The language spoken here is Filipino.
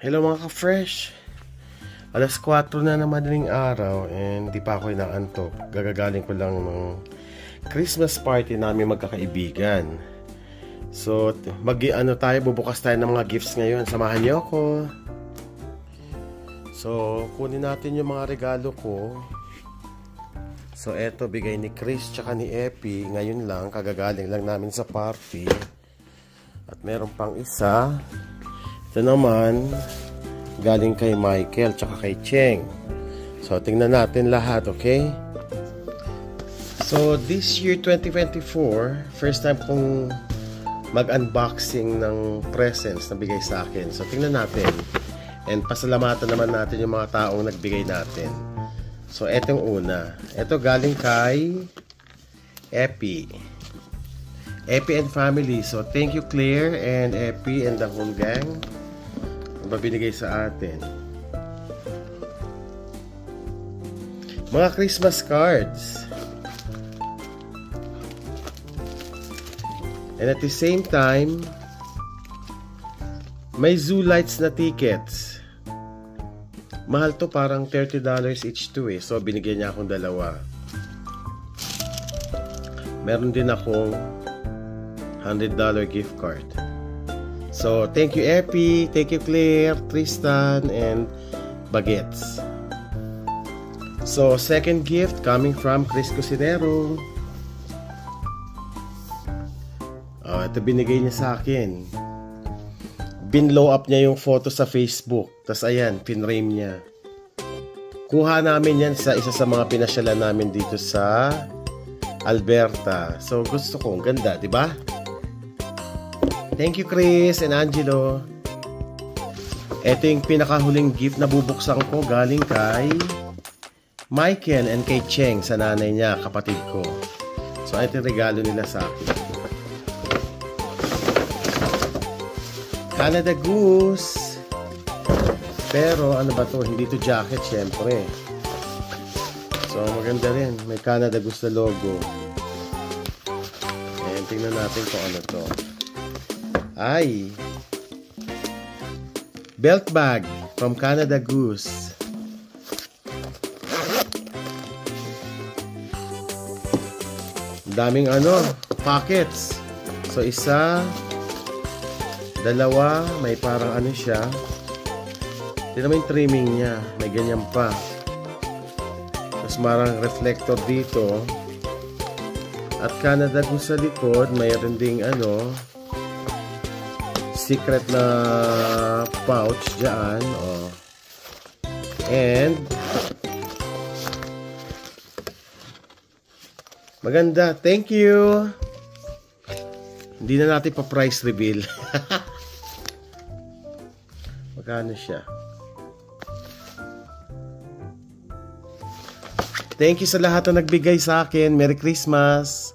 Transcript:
Hello mga ka-fresh. Alas 4 na ng madaling araw and di pa ako inaantok. Gagagaling ko lang ng Christmas party namin magkakaibigan. So, bubukas tayo ng mga gifts ngayon. Samahan niyo ako. So, kunin natin yung mga regalo ko. So, eto bigay ni Chris tsaka ni Epi. Ngayon lang, kagagaling lang namin sa party. At meron pang isa. Ito naman, galing kay Michael tsaka kay Cheng. So, tingnan natin lahat, okay? So, this year 2024, first time kong mag-unboxing ng presents na bigay sa akin. So, tingnan natin. And pasalamatan naman natin yung mga taong nagbigay natin. So, etong una. Ito galing kay Epi. Epi and family. So, thank you Claire and Epi and the whole gang. Mabinigay sa atin. Mga Christmas cards. And at the same time, may Zoo Lights na tickets. Mahal to, parang $30 each to eh. So, binigyan niya akong dalawa. Meron din akong $100 gift card. So, thank you Epi, thank you Claire, Tristan, and Bagets. So, second gift coming from Chris Cusinero. Ito binigay niya sa akin. Binlow up niya yung photo sa Facebook. Tapos ayan, pinrame niya. Kuha namin yan sa isa sa mga pinasyalan namin dito sa Alberta. So, gusto ko. Ang ganda, di ba? Thank you Chris and Angelo. Ito yung pinakahuling gift na bubuksan ko galing kay Michael and kay Cheng sa nanay niya, kapatid ko. So ito yung regalo nila sa akin. Canada Goose. Pero ano ba to? Hindi to jacket syempre. So maganda rin. May Canada Goose na logo. And tingnan natin kung ano to. Ay, belt bag from Canada Goose. Daming pockets. So isa, dalawa, may parang siya. Tignan mo yung trimming niya, may ganyan pa. Tapos marang reflector dito. At Canada Goose sa likod, mayroon ding secret na pouch dyan. Oh. And maganda. Thank you. Hindi na natin pa price reveal. Magkano siya? Thank you sa lahat na nagbigay sa akin. Merry Christmas.